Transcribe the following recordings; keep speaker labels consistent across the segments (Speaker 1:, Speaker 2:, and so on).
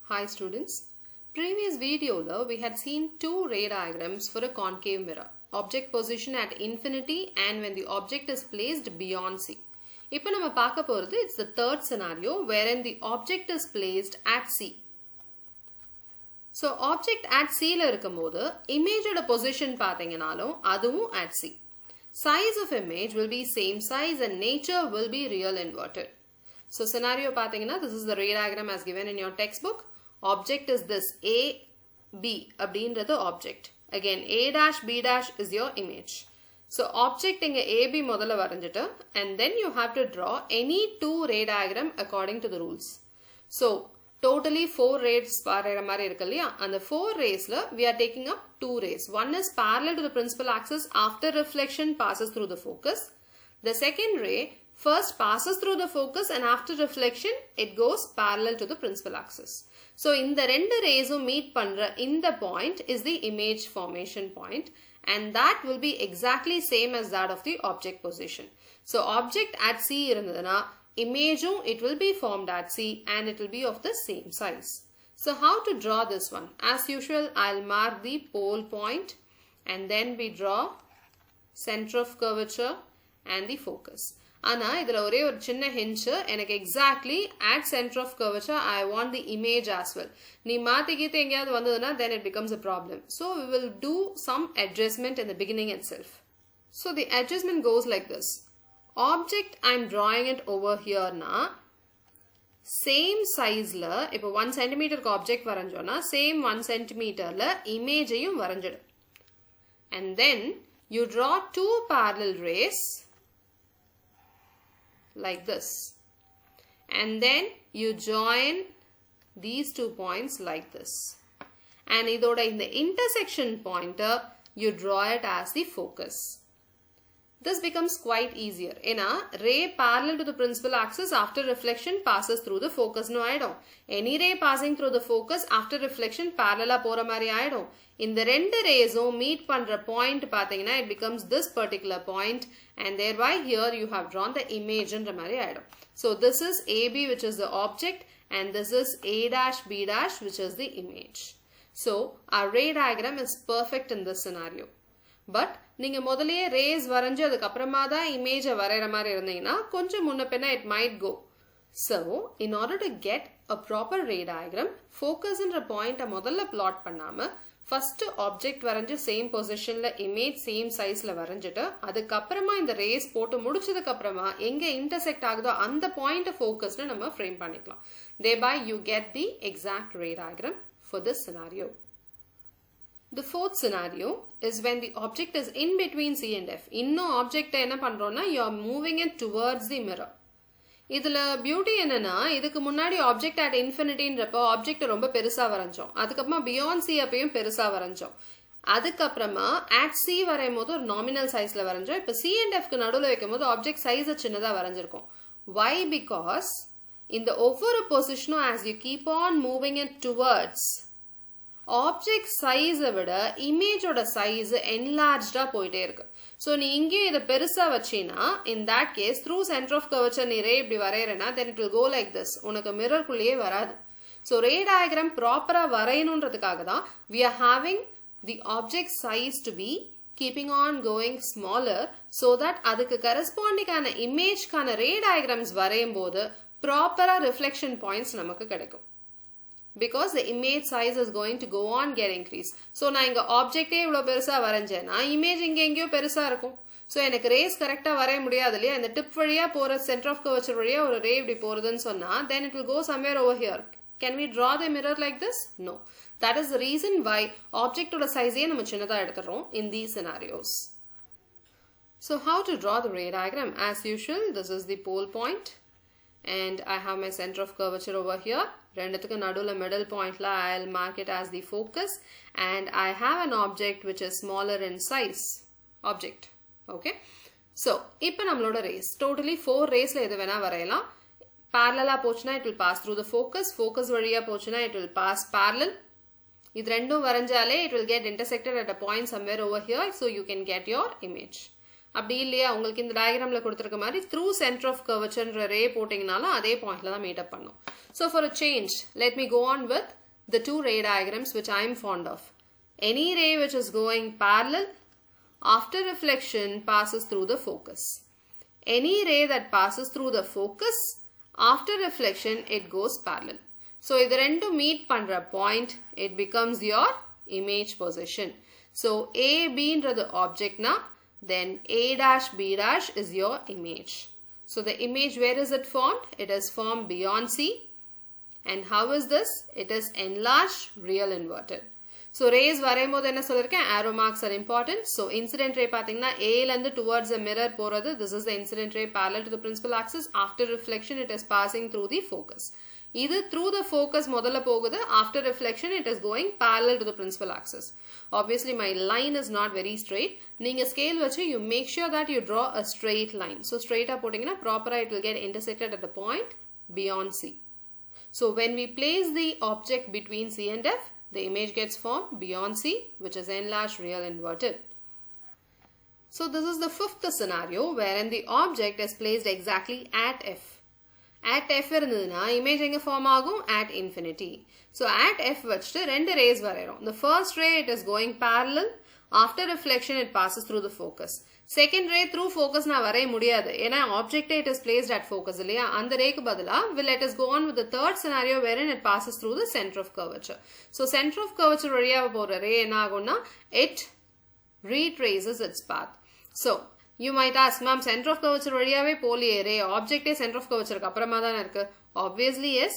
Speaker 1: Hi students. Previous video we had seen two ray diagrams for a concave mirror. Object position at infinity and when the object is placed beyond C. இப்போ நம்ம பார்க்க போறது it's the third scenario wherein the object is placed at C. So object at C ல இருக்கும்போது image ஓட position பாத்தீங்கனாலும் அதுவும் at C. Size of image will be same size and nature will be real inverted. So scenario பாத்தீங்கன்னா this is the ray diagram as given in your textbook. Object is this A, B அப்படின்றது object. Again A dash, B dash is your image. So object இங்க AB முதல்ல வரைஞ்சிட்டு and then you have to draw any two ray diagram according to the rules. So totally 4 rays வரைகிற மாதிரி இருக்கு இல்லையா அந்த 4 raysல we are taking up 2 rays. One is parallel to the principal axis after reflection passes through the focus. The second ray first passes through the focus and after reflection it goes parallel to the principal axis. So இந்த ரெண்டு ரேஸும் meet பண்ற இந்த point is the image formation point and that will be exactly same as that of the object position. So object at C இருந்ததுனா imageum it will be formed at C and it will be of the same size. So how to draw this one? As usual I'll mark the pole point and then we draw center of curvature and the focus. ஆனா இதுல ஒரே ஒரு சின்ன hint எனக்கு exactly at center of curvature I want the image as well. நீ மாத்திக்கிட்டு எங்கயாவது வந்ததுனா then it becomes a problem. So we will do some adjustment in the beginning itself. So the adjustment goes like this. Object I'm drawing it over here na same size la இப்போ 1 cm க்கு object வரைஞ்சோனா same 1 cm ல image ஐயும் வரைஞ்சிடு. And then you draw two parallel rays like this and then you join these 2 points like this and idoda in the intersection pointer you draw it as the focus. This becomes quite easier. Ena ray parallel to the principal axis after reflection passes through the focus no aidum. Any ray passing through the focus after reflection parallel pora mari aidum. In the rendu rays meet pandra point pathina it becomes this particular point and thereby here you have drawn the image in mari aidum. So this is AB which is the object and this is A dash B dash which is the image. So our ray diagram is perfect in this scenario. But நீங்க முதல்லயே rays வரைஞ்சு அதுக்கு அப்புறமா தான் image வரையற மாதிரி இருந்தீங்கன்னா கொஞ்சம் முன்ன பின்ன it might go. So in order to get a proper ray diagram focus என்ற point முதல்ல plot பண்ணாம first object வரைஞ்சு same positionல image same sizeல வரைஞ்சிட்டு அதுக்கு அப்புறமா இந்த rays போட்டு முடிச்சதுக்கு அப்புறமா எங்க intersect ஆகுதோ அந்த point focusல நம்ம frame பண்ணிக்கலாம். Thereby you get the exact ray diagram for this scenario. The fourth scenario is when the object is in between C and F. Inno object என்ன பண்றோம்னா you are moving it towards the mirror. இதுல beauty என்னன்னா இதுக்கு முன்னாடி object at infinity ன்றப்ப object ரொம்ப பெருசா வரைஞ்சோம். அதுக்கப்புறமா beyond C அப்பயும் பெருசா வரைஞ்சோம். அதுக்கப்புறமா at C வரையும்போது ஒரு nominal sizeல வரைஞ்சோம். இப்ப C and F க்கு நடுவுல வைக்கும்போது object size சின்னதா வரைஞ்சிருக்கும். Why? Because இந்த ஒவ்வொரு பொசிஷனும் as you keep on moving it towards object size விட image ஓட size enlarged போயிட்டே இருக்கு. So நீ இங்கே இத பெருசா வச்சீனா in that case through center of curvature நீ ray இப்படி வரையறனா then it will go like this. உனக்கு mirror குள்ளேயே வராது. So ray diagram proper வரையணும்ன்றதுக்காக தான் we are having the object size to be keeping on going smaller so that அதுக்கு corresponding ஆன image கான ray diagrams வரையும்போது proper reflection points நமக்கு கிடைக்கும். Because the image size is going to go on get increased. So நான் இங்க object இவ்ளோ பெருசா வரைஞ்சேனா image இங்க எங்கயோ பெருசா இருக்கும். So எனக்கு rays கரெக்ட்டா வரைய முடியாது இல்லையா இந்த tip வழியா போற center of curvature வழியா ஒரு ray இப்படி போறதுன்னு சொன்னா then it will go somewhere over here. Can we draw the mirror like this? No. That is the reason why object ஓட size நம்ம சின்னதா எடுத்துறோம் in these scenarios. So how to draw the ray diagram? As usual this is the pole point and I have my center of curvature over here. ரெண்டுத்துக்கு நடுவுல middle pointல I'll mark it as the focus and I have an object which is smaller in size. Object. Okay. So இப்போ நம்மளோட rays totally 4 raysல எது வேணா வரையலாம். Parallel போச்சுனா it will pass through the focus. Focus வழியா போச்சுனா it will pass parallel. இது ரெண்டும் வரைஞ்சாலே it will get intersected at a point somewhere over here so you can get your image. அப்படி இல்லையா உங்களுக்கு இந்த டயக்ராம்ல கொடுத்திருக்க மாதிரி through center of curvature ray போட்டிங்கனாலும் அதே பாயிண்ட்ல தான் மீட் அப் பண்ணும். So for a change, let me go on with the two ray diagrams which I am fond of. Any ray which is going parallel after reflection passes through the focus. Any ray that passes through the focus after reflection it goes parallel. So இது ரெண்டும் meet பண்ற point, it becomes your image position. So A, B ன்றது object na, then A dash B dash is your image. So the image, where is it formed? It is formed beyond C. And how is this? It is enlarged, real inverted. So rays வரையும்போது என்ன சொல்லிருக்கேன்? Arrow marks are important. So incident ray பாத்தீங்கன்னா A லந்து towards the mirror போறது. This is the incident ray parallel to the principal axis. After reflection it is passing through the focus. இது through the focus முதல்ல போகுது. After reflection it is going parallel to the principal axis. Obviously my line is not very straight. நீங்க scale வச்சு you make sure that you draw a straight line. So straight ஆ போட்டிங்கன்னா proper it will get intersected at the point beyond C. So when we place the object between C and F, the image gets formed beyond C, which is enlarged, real inverted. So this is the fifth scenario wherein the object is placed exactly at F. At F irundhuduna image enga form agum at infinity. So at F vachittu rendu rays varairom. The first ray it is going parallel. After reflection it passes through the focus. Second ray through focus na varaiya mudiyadhu. Ena object it is placed at focus illaya. And ray ku badala let us go on with the third scenario wherein it passes through the center of curvature. So center of curvature valiya pora ray enna agumna it retraces its path. So you might ask, ma'am, center of curvature valiyave poliye ray object center of curvature ku apparama dhaan irukku. Obviously yes.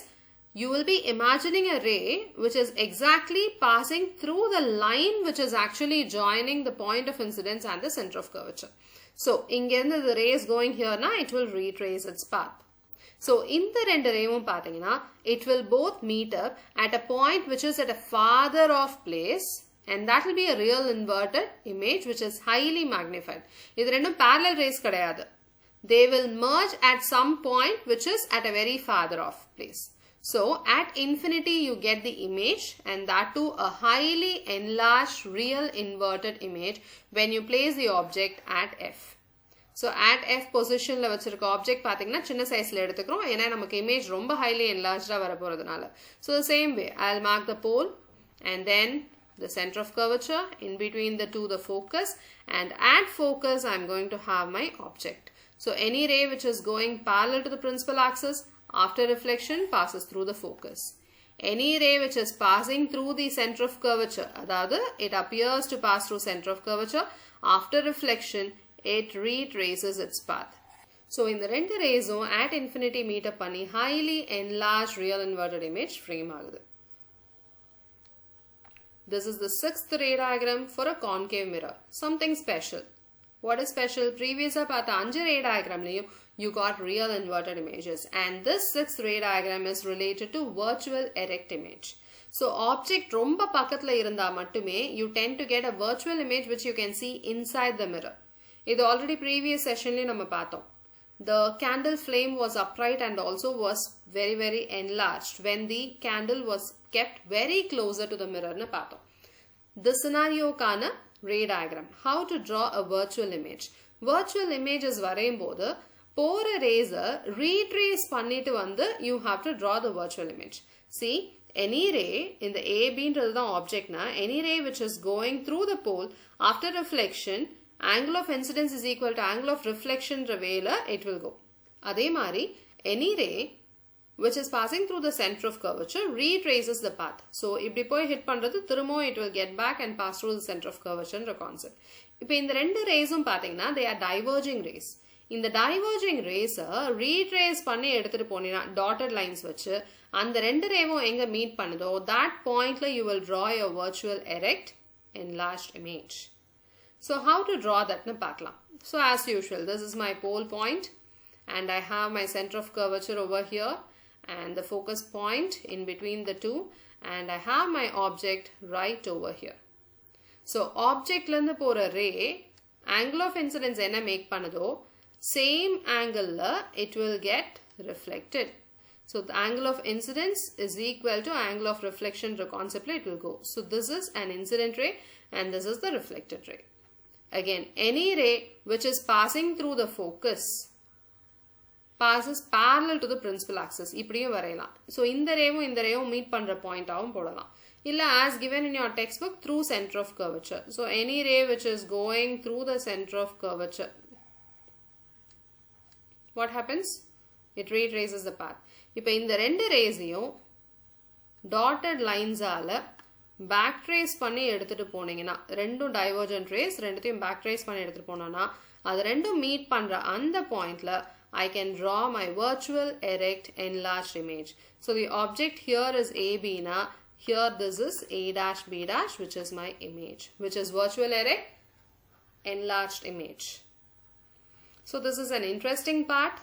Speaker 1: You will be imagining a ray which is exactly passing through the line which is actually joining the point of incidence and the center of curvature. So, ingerundhu the ray is going here na, it will retrace its path. So, in the rendu rayum pathina, it will both meet up at a point which is at a farther off place, and that will be a real inverted image which is highly magnified. Idu rendum parallel rays kadayadu. They will merge at some point which is at a very farther off place. So at infinity you get the image, and that too a highly enlarged real inverted image when you place the object at F. So at F position la vachirukka object pathina chinna size la eduthukom ena namak image romba highly enlarged ah varaporadunala. So the same way I'll mark the pole and then the center of curvature, in between the two the focus, and at focus I'm going to have my object. So any ray which is going parallel to the principal axis after reflection passes through the focus. Any ray which is passing through the center of curvature, adhaadu it appears to pass through center of curvature, after reflection it retraces its path. So in the rendu rays at infinity meet up panni highly enlarged real inverted image frame agudhu. This is the sixth ray diagram for a concave mirror. Something special. What is special? Previous paatha 5 ray diagram layum you got real inverted images, and this sixth ray diagram is related to virtual erect image. So object romba pakkathula irundha mattume you tend to get a virtual image which you can see inside the mirror. Idu already previous session la nama paathom. The candle flame was upright and also was very enlarged when the candle was kept very closer to the mirror na paathom. This scenario kana ray diagram. How to draw a virtual image. Virtual images varayumbodhu pora rays retrace pannittu vandu you have to draw the virtual image. See, any ray in the A, B ன்றது தான் object na, any ray which is going through the pole after reflection, angle of incidence is equal to angle of reflection way it will go. Adhe mari any ray which is passing through the center of curvature retraces the path. So இப்படி போய் hit பண்றது திரும்ப it will get back and pass through the center of curvature ன்ற concept. இப்போ இந்த ரெண்டு ரேஸும் பாத்தீங்கன்னா they are diverging rays. இந்த diverging rays retrace பண்ணி எடுத்துட்டு போனீனா dotted lines வச்சு அந்த ரெண்டு ரேவும் எங்க மீட் பண்ணுதோ that point you will draw your virtual erect enlarged image. So how to draw that nu paakalam. So as usual, this is my pole point and I have my center of curvature over here and the focus point in between the two, and I have my object right over here. So object landa pora ray angle of incidence enna make panadho same angle la it will get reflected. So the angle of incidence is equal to angle of reflection concept it will go. So this is an incident ray and this is the reflected ray. Again, any ray which is passing through the focus passes parallel to the principal axis. இப்படியும் வரையலாம். So, இந்த ரேவும் meet பண்ற point ஆவும் போடலாம். இல்ல as given in your textbook, through center of curvature. So, any ray which is going through the center of curvature, what happens? It retraces the path. இப்போ இந்த ரெண்டு ரேஸையும் dotted lines ஆல back trace பண்ணி எடுத்துட்டு போனீங்கன்னா, ரெண்டும் divergent rays, ரெண்டுத்தையும் back trace பண்ணி எடுத்துட்டு போனோம்னா, அது ரெண்டும் meet பண்ற அந்த pointல I can draw my virtual erect enlarged image. So the object here is AB na, here this is A dash B dash, which is my image, which is virtual erect enlarged image. So this is an interesting part.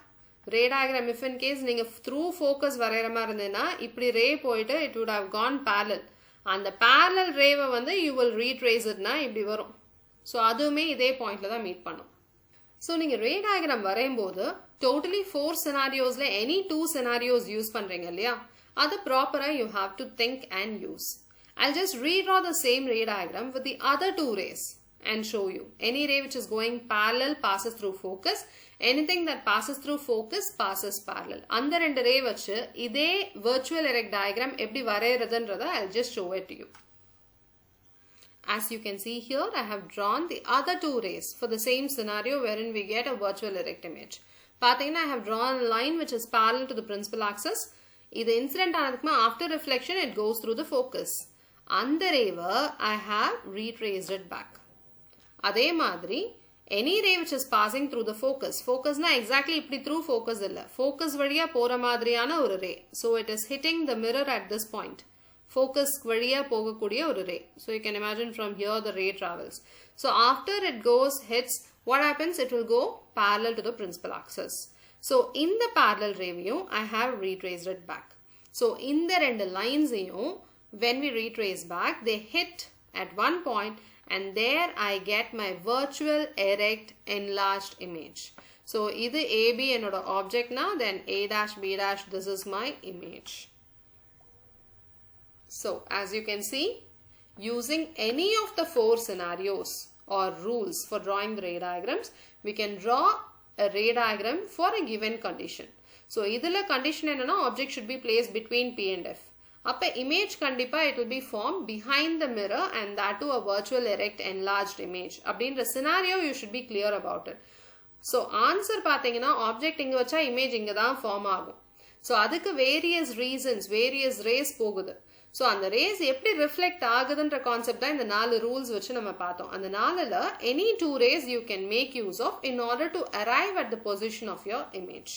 Speaker 1: Ray diagram, if in case neenga through focus வரையற மாதிரி இருந்தேனா இப்படி ray போயிட்டு it would have gone parallel. அந்த parallel ray வந்து you will retrace it na இப்படி வரும். So அதுவுமே இதே பாயிண்ட்ல தான் மீட் பண்ணும். So நீங்க ray diagram வரையும்போது totally 4 scenarios la any 2 scenarios use பண்றீங்க இல்லையா? அது ப்ராப்பரா you have to think and use. I'll just redraw the same ray diagram with the other 2 rays and show you. Any ray which is going parallel passes through focus. Anything that passes through focus passes parallel. அந்த ரெண்டு ray வச்சு இதே virtual erect diagram எப்படி வரையறதுன்றதை I'll just show it to you. As you can see here, I have drawn the other 2 rays for the same scenario wherein we get a virtual erect image. Pathina, I have drawn a line which is parallel to the principal axis. This incident after reflection, it goes through the focus. And the ray, I have retraced it back. Adhe madri, any ray which is passing through the focus. Focus na exactly through focus illa. Focus vadiya pora madriyana oru ray. So it is hitting the mirror at this point. Focus vadiya pogakuriya oru ray. So you can imagine from here the ray travels. So after it goes, hits, what happens? It will go parallel to the principal axis. So in the parallel ray view, I have retraced it back. So in the rendu lines view, when we retrace back, they hit at one point and there I get my virtual erect enlarged image. So either AB enoda object now, then A dash B dash, this is my image. So as you can see, using any of the 4 scenarios or rules for drawing the ray diagrams, we can draw a ray diagram for a given condition. So, idhula condition enna object should be placed between P and F. Appa image kandipa it will be formed behind the mirror and that too a virtual erect enlarged image. Abindra scenario you should be clear about it. So, answer pathina object inga vacha image inga dhaan form agum. So, adukku various reasons, various rays pogudhu. So, அந்த rays எப்படி reflect ஆகுதுன்ற concept தான் இந்த 4 rules வச்சு நம்ம பார்த்தோம். அந்த 4ல any 2 rays you can make use of in order to arrive at the position of your image.